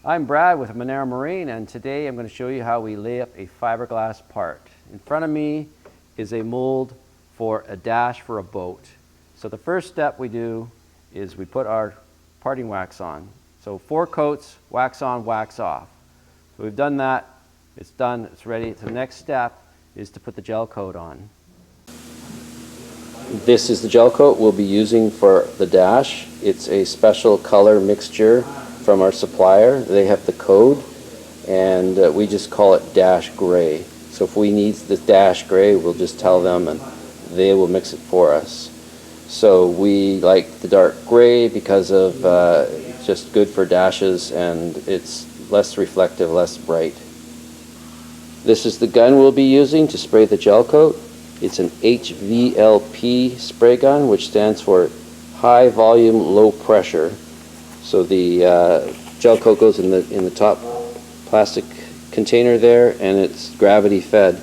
I'm Brad with Monero Marine, and today I'm going to show you how we lay up a fiberglass part. In front of me is a mold for a dash for a boat. So the first step we do is we put our parting wax on. So 4 coats, wax on, wax off. So we've done that, it's done, it's ready. The next step is to put the gel coat on. This is the gel coat we'll be using for the dash. It's a special color mixture from our supplier. They have the code, and we just call it dash gray. So if we need the dash gray, we'll just tell them and they will mix it for us. So we like the dark gray because of just good for dashes, and it's less reflective, less bright. This is the gun we'll be using to spray the gel coat. It's an HVLP spray gun, which stands for high volume, low pressure. So the gel coat goes in the top plastic container there, and it's gravity fed.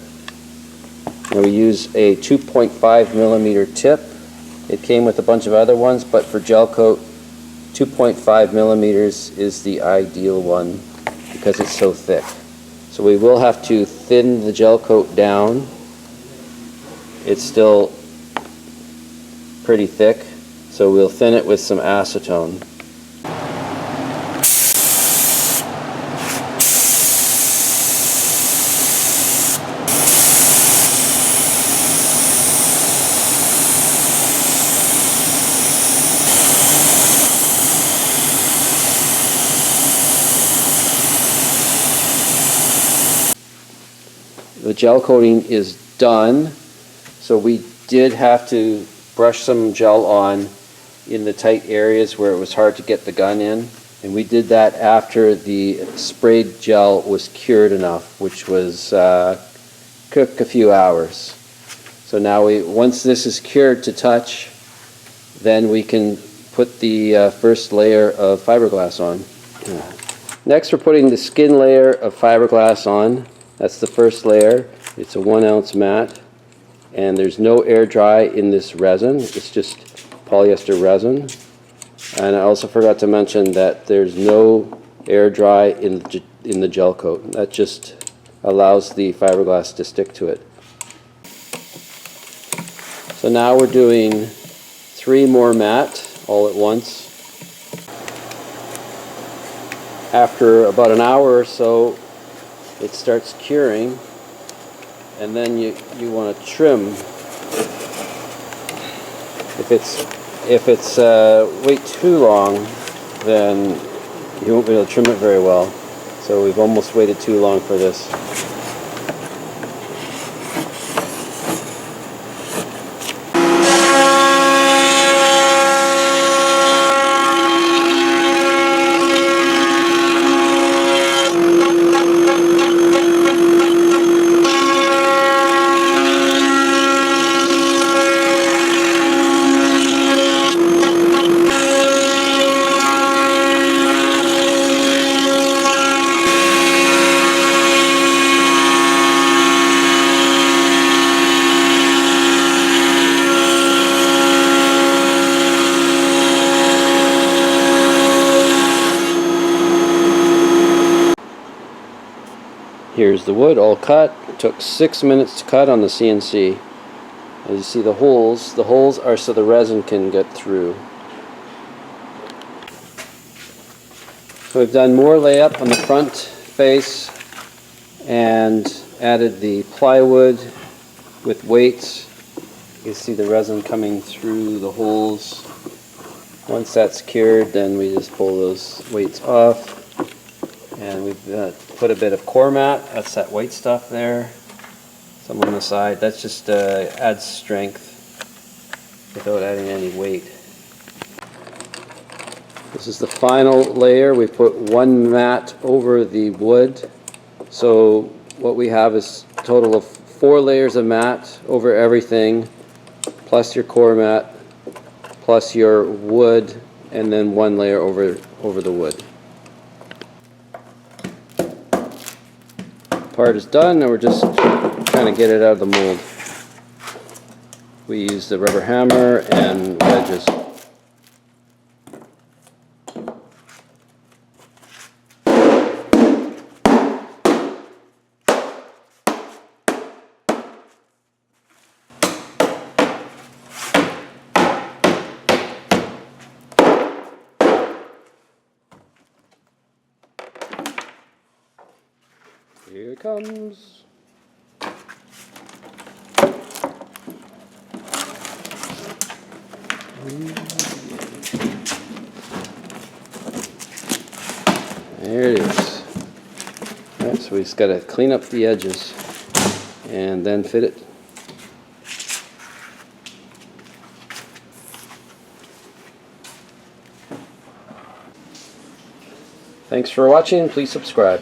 And we use a 2.5 millimeter tip. It came with a bunch of other ones, but for gel coat, 2.5 millimeters is the ideal one because it's so thick. So we will have to thin the gel coat down. It's still pretty thick, so we'll thin it with some acetone. The gel coating is done, so we did have to brush some gel on in the tight areas where it was hard to get the gun in, and we did that after the sprayed gel was cured enough, which was cooked a few hours. So now once this is cured to touch, then we can put the first layer of fiberglass on. Next, we're putting the skin layer of fiberglass on. That's the first layer. It's a 1 ounce mat, and there's no air dry in this resin. It's just polyester resin. And I also forgot to mention that there's no air dry in the gel coat. That just allows the fiberglass to stick to it. So now we're doing 3 more mat all at once. After about an hour or so, it starts curing, and then you want to trim. If it's wait too long, then you won't be able to trim it very well. So we've almost waited too long for this. Here's the wood all cut. It took 6 minutes to cut on the CNC. As you see, the holes are so the resin can get through. So we've done more layup on the front face and added the plywood with weights. You can see the resin coming through the holes. Once that's cured, then we just pull those weights off. And we've put a bit of core mat, that's that white stuff there, some on the side. That's just adds strength without adding any weight. This is the final layer. We put 1 mat over the wood. So what we have is a total of 4 layers of mat over everything, plus your core mat, plus your wood, and then 1 layer over the wood. Part is done, and we're just trying to get it out of the mold. We use the rubber hammer and wedges. Here it comes. There it is. Right, so we just got to clean up the edges and then fit it. Thanks for watching. Please subscribe.